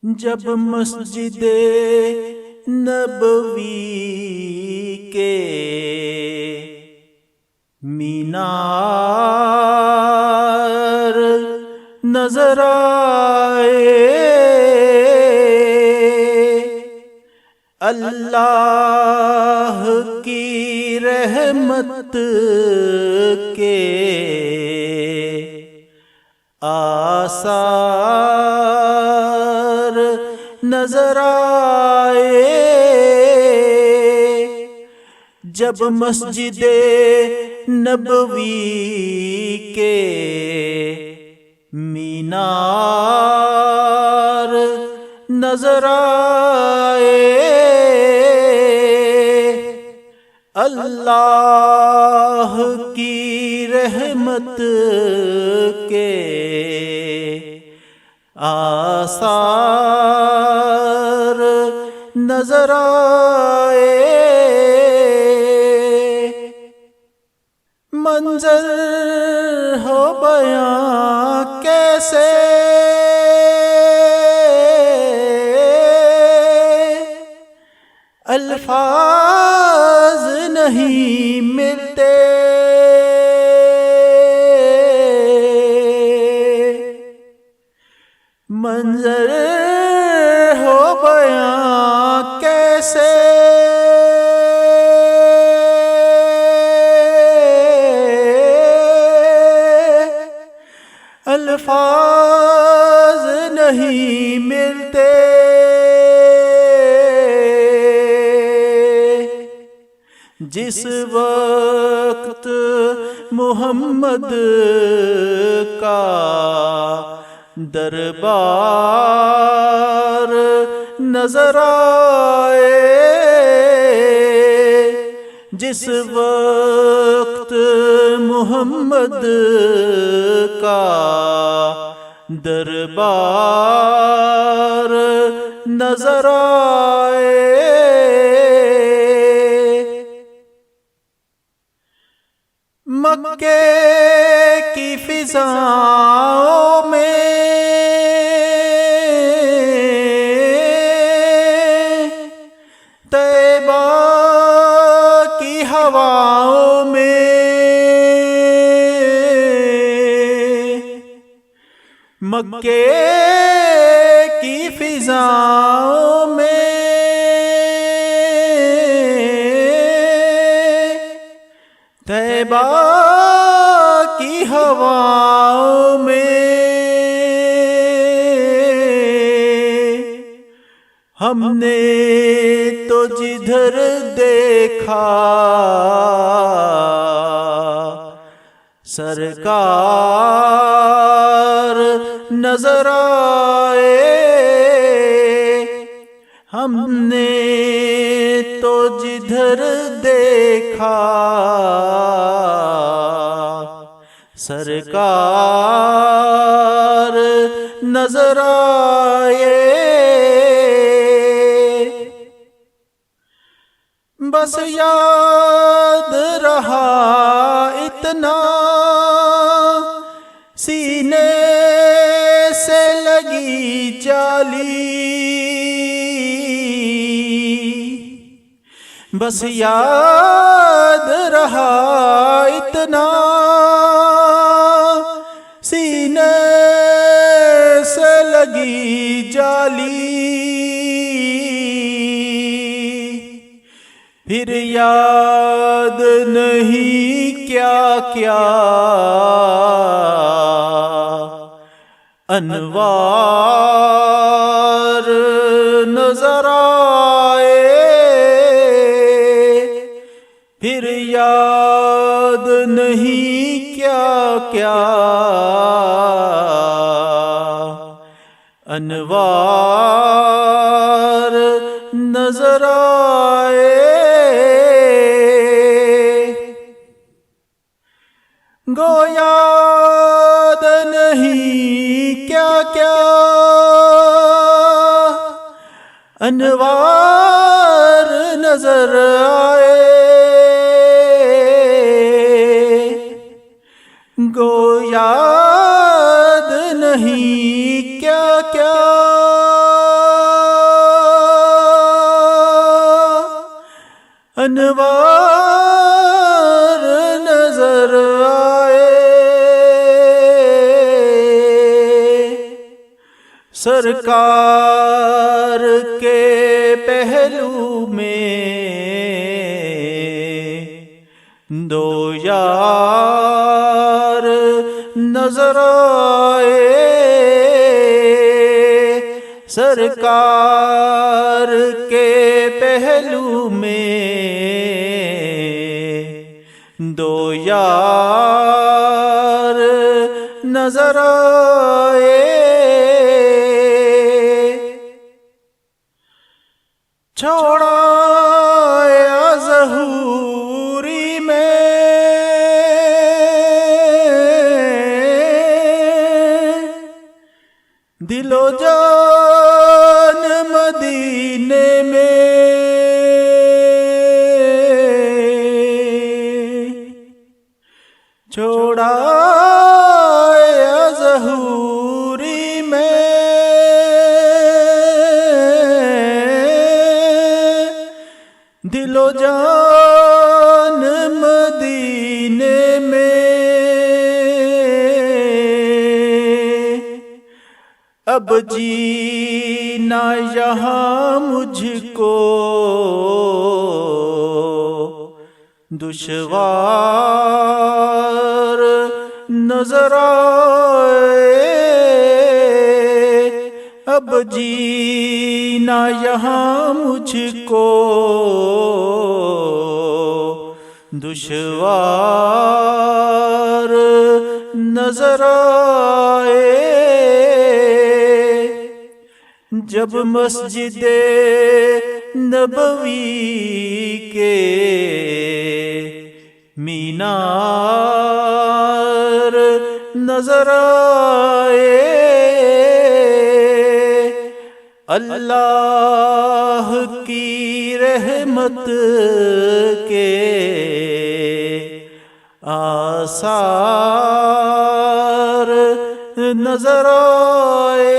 جب مسجد نبوی کے مینار نظر آئے، اللہ کی رحمت کے آثار نظر آئے، جب مسجد نبوی کے مینار نظر آئے، اللہ کی رحمت کے آثار نظر آئے، منظر ہو بیاں کیسے الفاظ نہیں ملتے، منظر ہو بیاں کیسے الفاظ نہیں ملتے، جس وقت محمد کا دربار نظر آئے، جس وقت محمد کا دربار نظر آئے، مکے کی فضاؤں میں طیبہ کی ہواؤں میں مکے کی فضاؤں میں طیبہ کی ہواؤں میں ہم نے تو جدھر دیکھا سرکار نظر آئے، ہم نے تو جدھر دیکھا سرکار نظر آئے، بس یاد رہا اتنا سینے سے لگی جالی، بس یاد رہا اتنا سینے سے لگی جالی، پھر یاد نہیں کیا کیا انوار نظر آئے، پھر یاد نہیں کیا انوار نظر آئے، گو یاد نہیں کیا انوار نظر آئے، گو یاد نہیں کیا انوار نظر آئے، سرکار کے پہلو میں دو یار نظر آئے، سرکار کے پہلو میں دو یار نظر آئے، چھوڑا یا ظہوری میں دل و جان مدینے میں، چھوڑا یا ظہوری میں دل و جان مدینے میں، اب جینا یہاں مجھ کو دشوار نظر آئے، اب جینا یہاں مجھ کو دشوار نظر آئے، جب مسجد نبوی کے مینار نظر آئے، اللہ کی رحمت کے آثار نظر آئے،